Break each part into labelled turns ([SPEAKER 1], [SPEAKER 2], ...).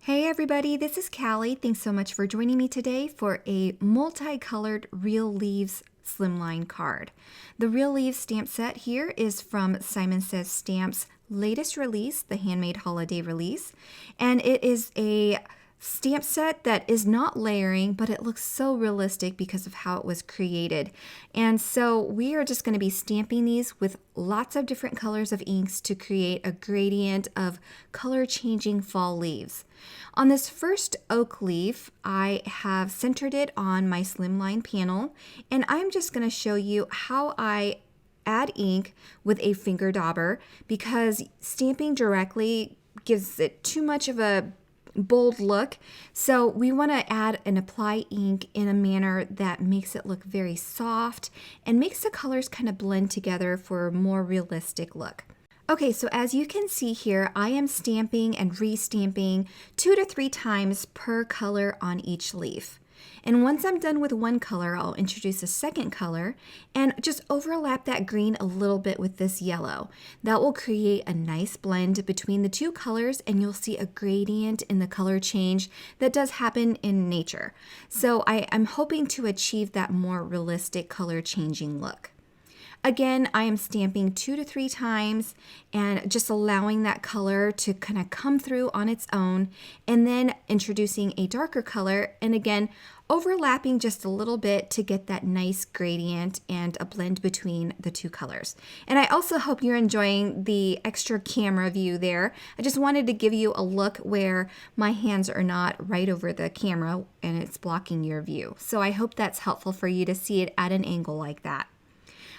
[SPEAKER 1] Hey everybody, this is Callie. Thanks so much for joining me today for a multicolored Real Leaves slimline card. The Real Leaves stamp set here is from Simon Says Stamps' latest release, the Handmade Holiday release, and it is a stamp set that is not layering, but it looks so realistic because of how it was created. And so we are just going to be stamping these with lots of different colors of inks to create a gradient of color changing fall leaves. On this first oak leaf, I have centered it on my slimline panel, and I'm just going to show you how I add ink with a finger dauber because stamping directly gives it too much of a bold look. So we want to add and apply ink in a manner that makes it look very soft and makes the colors kind of blend together for a more realistic look. Okay, so as you can see here, I am stamping and restamping 2 to 3 times per color on each leaf. And once I'm done with one color, I'll introduce a second color and just overlap that green a little bit with this yellow. That will create a nice blend between the two colors, and you'll see a gradient in the color change that does happen in nature. So I'm hoping to achieve that more realistic color changing look. Again, I am stamping 2 to 3 times and just allowing that color to kind of come through on its own, and then introducing a darker color, and again, overlapping just a little bit to get that nice gradient and a blend between the two colors. And I also hope you're enjoying the extra camera view there. I just wanted to give you a look where my hands are not right over the camera and it's blocking your view. So I hope that's helpful for you to see it at an angle like that.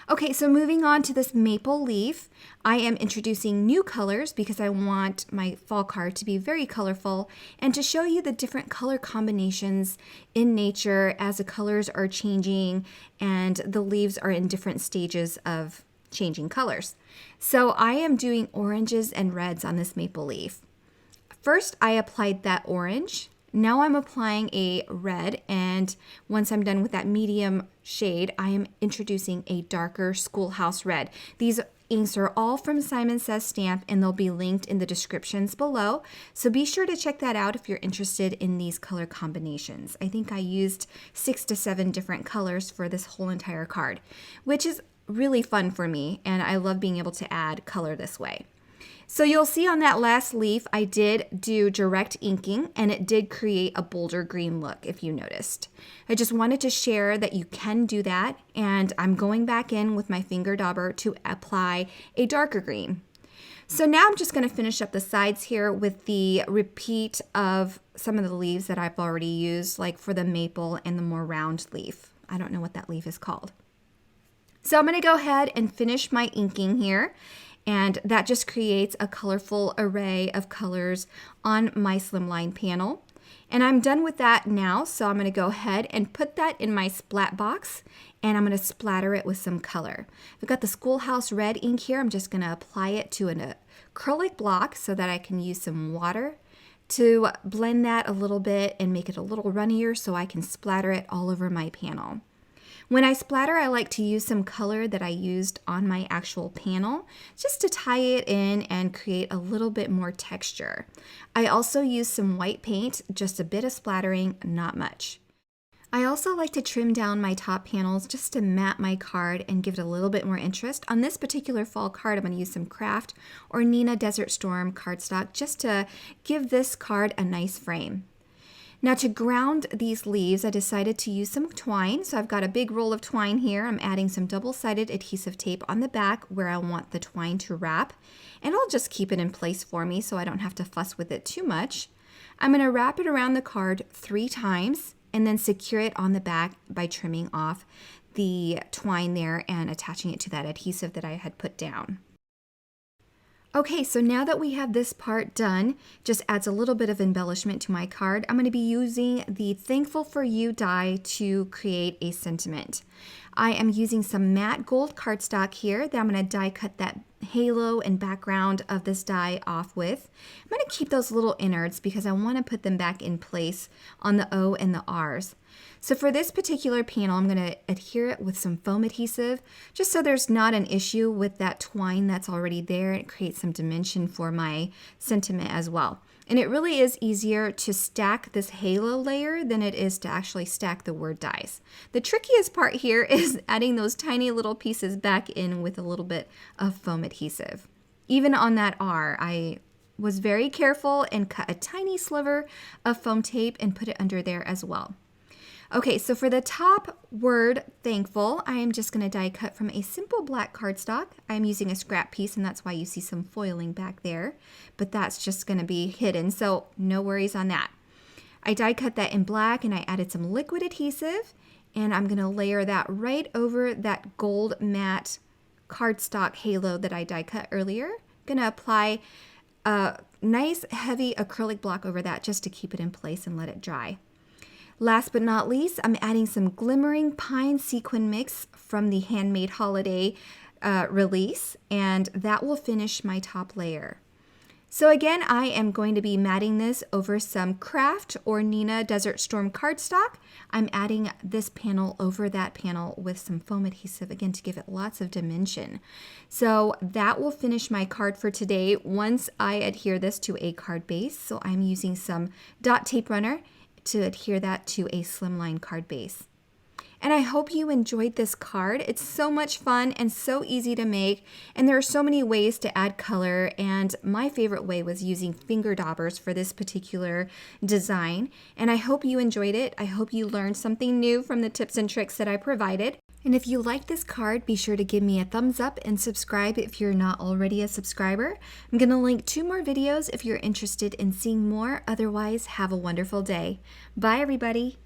[SPEAKER 1] Okay, so moving on to this maple leaf, I am introducing new colors because I want my fall card to be very colorful and to show you the different color combinations in nature as the colors are changing and the leaves are in different stages of changing colors. So I am doing oranges and reds on this maple leaf. First, I applied that orange. Now I'm applying a red, and once I'm done with that medium shade, I am introducing a darker schoolhouse red. These inks are all from Simon Says Stamp, and they'll be linked in the descriptions below. So be sure to check that out if you're interested in these color combinations. I think I used 6 to 7 different colors for this whole entire card, which is really fun for me, and I love being able to add color this way. So you'll see on that last leaf, I did do direct inking, and it did create a bolder green look, if you noticed. I just wanted to share that you can do that, and I'm going back in with my finger dauber to apply a darker green. So now I'm just going to finish up the sides here with the repeat of some of the leaves that I've already used, like for the maple and the more round leaf. I don't know what that leaf is called. So I'm going to go ahead and finish my inking here. And that just creates a colorful array of colors on my slimline panel. And I'm done with that now, so I'm going to go ahead and put that in my splat box, and I'm going to splatter it with some color. I've got the Schoolhouse Red ink here. I'm just going to apply it to an acrylic block so that I can use some water to blend that a little bit and make it a little runnier so I can splatter it all over my panel. When I splatter, I like to use some color that I used on my actual panel just to tie it in and create a little bit more texture. I also use some white paint, just a bit of splattering, not much. I also like to trim down my top panels just to matte my card and give it a little bit more interest. On this particular fall card, I'm going to use some Craft or Nina Desert Storm cardstock just to give this card a nice frame. Now to ground these leaves, I decided to use some twine. So I've got a big roll of twine here. I'm adding some double-sided adhesive tape on the back where I want the twine to wrap. And I'll just keep it in place for me so I don't have to fuss with it too much. I'm going to wrap it around the card 3 times and then secure it on the back by trimming off the twine there and attaching it to that adhesive that I had put down. Okay, so now that we have this part done, just adds a little bit of embellishment to my card. I'm going to be using the Thankful for You die to create a sentiment. I am using some matte gold cardstock here that I'm going to die cut that halo and background of this die off with. I'm going to keep those little innards because I want to put them back in place on the O and the R's. So for this particular panel, I'm going to adhere it with some foam adhesive, just so there's not an issue with that twine that's already there. It creates some dimension for my sentiment as well. And it really is easier to stack this halo layer than it is to actually stack the word dies. The trickiest part here is adding those tiny little pieces back in with a little bit of foam adhesive. Even on that R, I was very careful and cut a tiny sliver of foam tape and put it under there as well. Okay, so for the top word, thankful, I am just going to die cut from a simple black cardstock. I'm using a scrap piece, and that's why you see some foiling back there, but that's just going to be hidden, so no worries on that. I die cut that in black, and I added some liquid adhesive, and I'm going to layer that right over that gold matte cardstock halo that I die cut earlier. I'm going to apply a nice heavy acrylic block over that just to keep it in place and let it dry. Last but not least, I'm adding some glimmering pine sequin mix from the Handmade Holiday release, and that will finish my top layer. So again, I am going to be matting this over some Craft or Nina Desert Storm cardstock. I'm adding this panel over that panel with some foam adhesive, again, to give it lots of dimension. So that will finish my card for today once I adhere this to a card base. So I'm using some dot tape runner to adhere that to a slimline card base. And I hope you enjoyed this card. It's so much fun and so easy to make, and there are so many ways to add color, and my favorite way was using finger daubers for this particular design. And I hope you enjoyed it. I hope you learned something new from the tips and tricks that I provided. And if you like this card, be sure to give me a thumbs up and subscribe if you're not already a subscriber. I'm going to link 2 more videos if you're interested in seeing more. Otherwise, have a wonderful day. Bye, everybody.